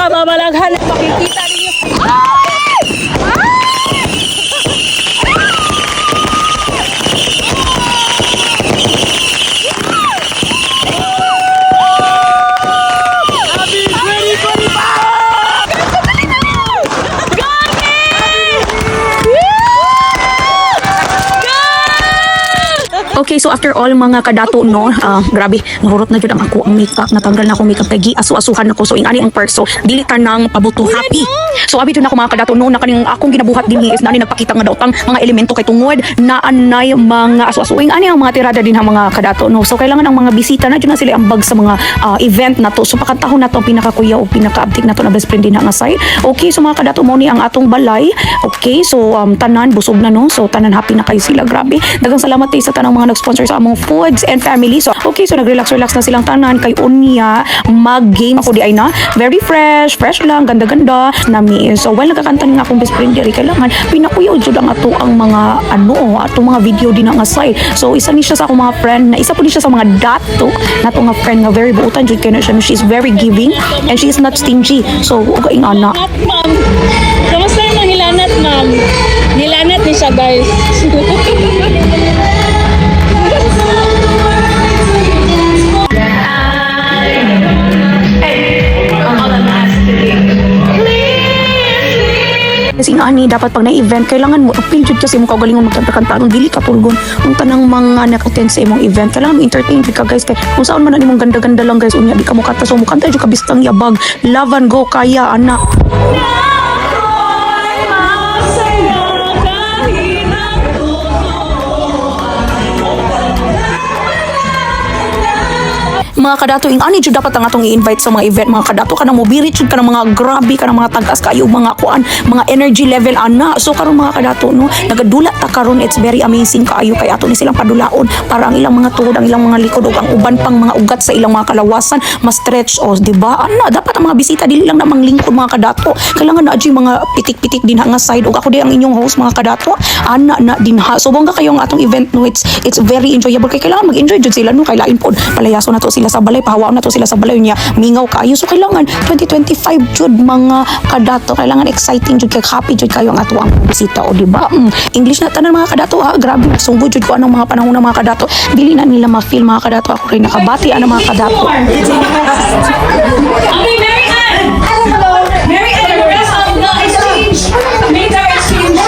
mamalaghan at makikita ninyo. Okay, so after all mga kadato no, grabe, nahurot na jud ang ako ang makeup, natanggal na ako makeup kay gi-asu-asuhan ako. So ingani ang perso, dili ta nang pabuto happy. So abi jud na ako mga kadato no, na kaning akong ginabuhat dinhi is nani nagpakita nga daw tang mga elemento kay tungod na anay mga asu-asu. Ingani ang mga tirada din ang mga kadato no. So kailangan ang mga bisita na jud na sila ambag sa mga event na to. So pakantahon na to pinakakuya o pinaka-abtik na to na best friend din nga side. Okay, so mga kadato mo ni ang atong balay. Okay, so tanan busog na no. So tanan happy na kay sila, grabe. Daghang salamat sa tanang mga nag-sponsor sa among foods and family. So, okay, so nag-relax na silang tanan kay unya mag-game ako di ay na. Very fresh lang, ganda-ganda nami. So, while nagkakanta nga akong best friend diri, kailangan pinakuyaw jud ang ato ang mga atong mga video din nga side. So, isa ni siya sa akong mga friend, na isa po ni siya sa mga Datuh na to nga friend nga very buutan jud kay na siya. She's very giving and she is not stingy. So, ugaing ana. Ma'am, kamusta yung mga hilanat, ma'am? Hilanat ni siya, guys. Kasi ani dapat pag na-event kailangan mo appeal jud kasi mo kaugalingon magkanta-kanta ang dili ka tulgon ang tanang mga nag-attend sa imong event kailangan mo entertain ka guys kay kung saan man nimong ganda-ganda lang guys unya di ka mo kanta so mo kanta jud ka bistang yabag love and go kaya anak. Mga kadato ani jud dapat ang atong i-invite sa mga event mga kadato kanang mobirit jud kanang mga grabe kanang mga tagas kayo mga kuan mga energy level ana so karon mga kadato no nagadula ta karon it's very amazing kaayo kay ato ni silang padulaon para ang ilang mga tuhod ang ilang mga likod ug ang uban pang mga ugat sa ilang mga kalawasan ma-stretch o di ba ana dapat ang mga bisita dili lang na manglingkod mga kadato kailangan na adjay mga pitik-pitik din nga side ug ako di ang inyong host mga kadato ana na din ha so bongga kayo ang atong event no it's very enjoyable kay kailangan mag-enjoy jud sila no kay lain pod palayaso na to sila sa balay pahawa na to sila sa balay niya mingaw kayo so kailangan 2025 jud mga kadato kailangan exciting jud kay happy jud kayo ang ato ang bisita o di ba English na tanan mga kadato ha grabe sunggo jud ko anong mga panahon ng mga kadato dili na nila ma-feel mga kadato ako rin nakabati ang mga kadato. Okay, Mary Ann. Hello. Mary Ann, the rest of the exchange. Make our exchange.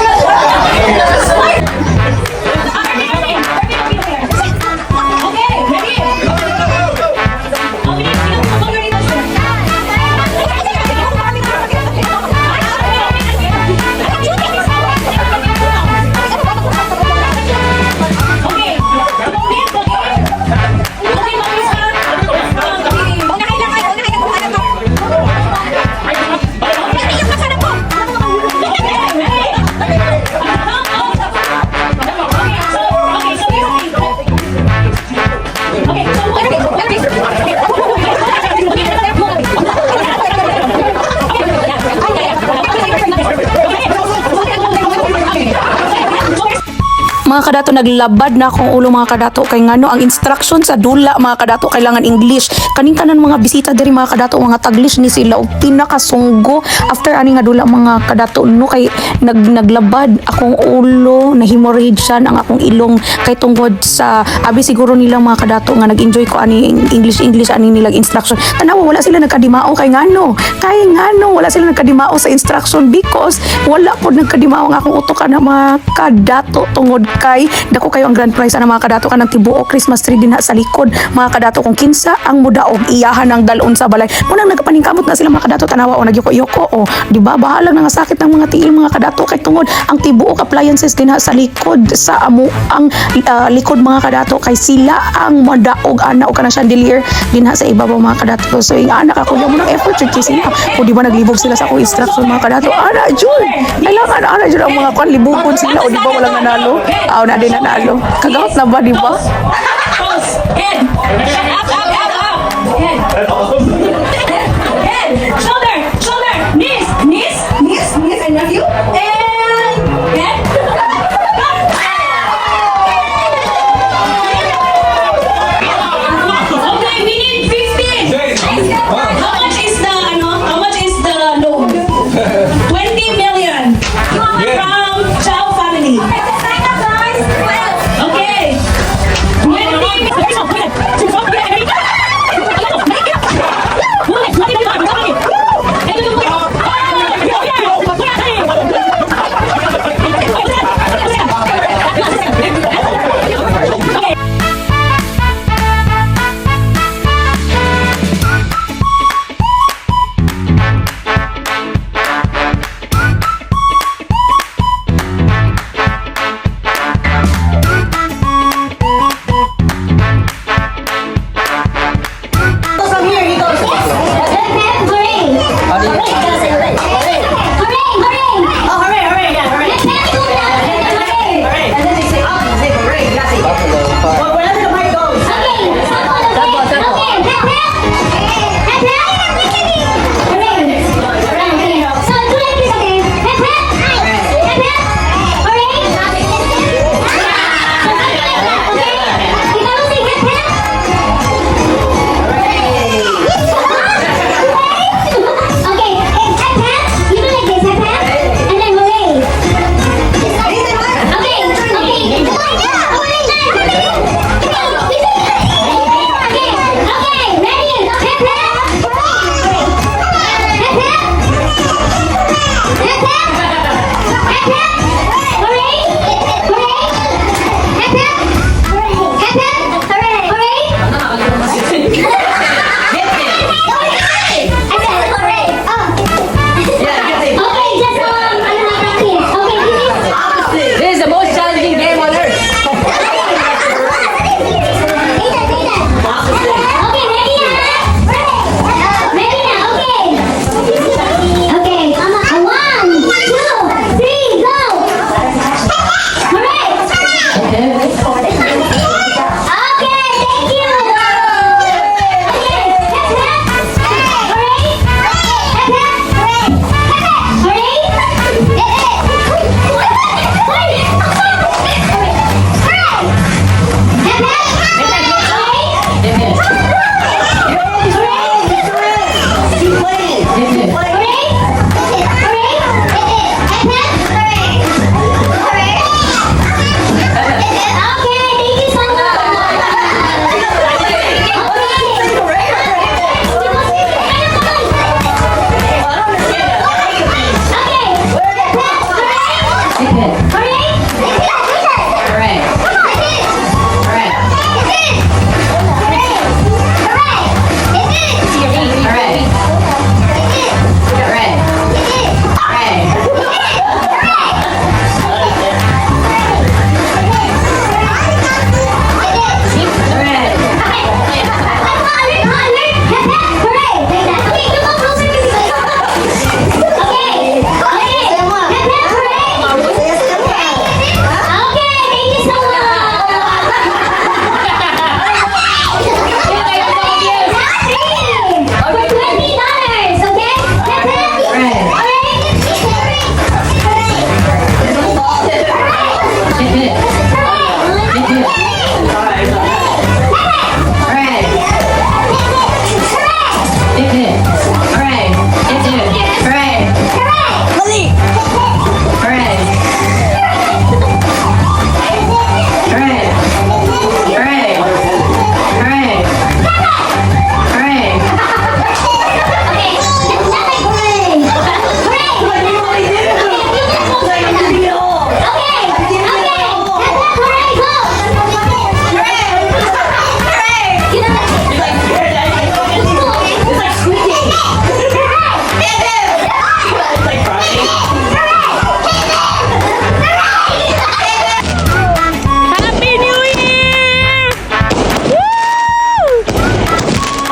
Mga kadato naglabad na akong ulo mga kadato kay ngano ang instruction sa dula mga kadato kailangan English kaning tanan mga bisita diri mga kadato mga taglish ni sila og pinakasunggo after ani nga dula mga kadato no kay naglabad akong ulo na hemorrhagean ang akong ilong kay tungod sa abi siguro nila mga kadato nga nag-enjoy ko ani English ani nilang instruction tanawa wala sila nagkadimao kay ngano wala sila nagkadimao sa instruction because wala pod nagkadimao ang akong utok na mga kadato tungod kay dako kayo ang grand prize ana mga kadato kanang tibuok Christmas tree din sa likod mga kadato kung kinsa ang mudaog iyahan ang dalon sa balay munang nagapaningkamot na sila mga kadato tanawa o nagyuko-yuko o di ba bahalang nga sakit ng mga tiil mga kadato kay tungod ang tibuok appliances din sa likod sa amo ang likod mga kadato kay sila ang mudaog ana o kana chandelier din sa ibabaw mga kadato so ing ana ka kuya mo ng effort jud sila o di ba naglibog sila sa akong instruction mga kadato ana jud kailangan ana jud ang mga kwan libugon sila o di ba walang nanalo aw na din nanalo kagawat na ba di ba Head. Head. Shoulder. Knees. I love you. And head. Okay, we need 50. How much is the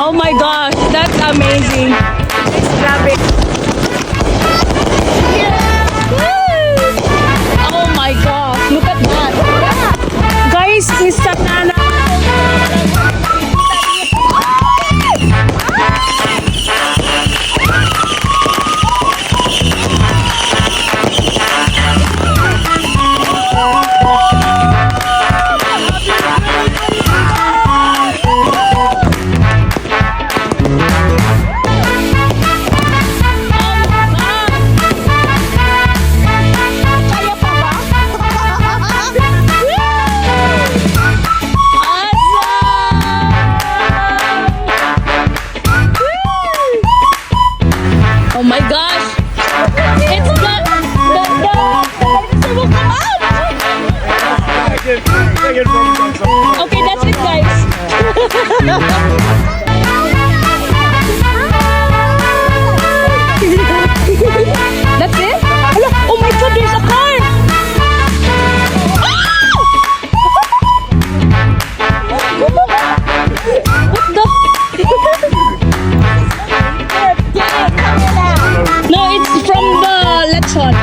Oh my gosh, that's amazing. Grabe. Oh my gosh, look at that. Guys, instant na. Oh my gosh! It's the dinosaur will come out! Okay, that's it, guys. That's it? Hello? Oh my god, there's a car! What the? No, it's from the Lechon.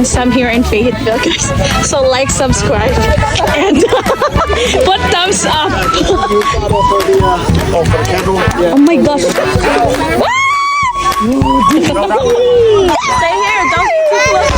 Sam here in Fayetteville, guys. So like, subscribe, and put thumbs up. Oh my gosh. Stay here, don't get too close.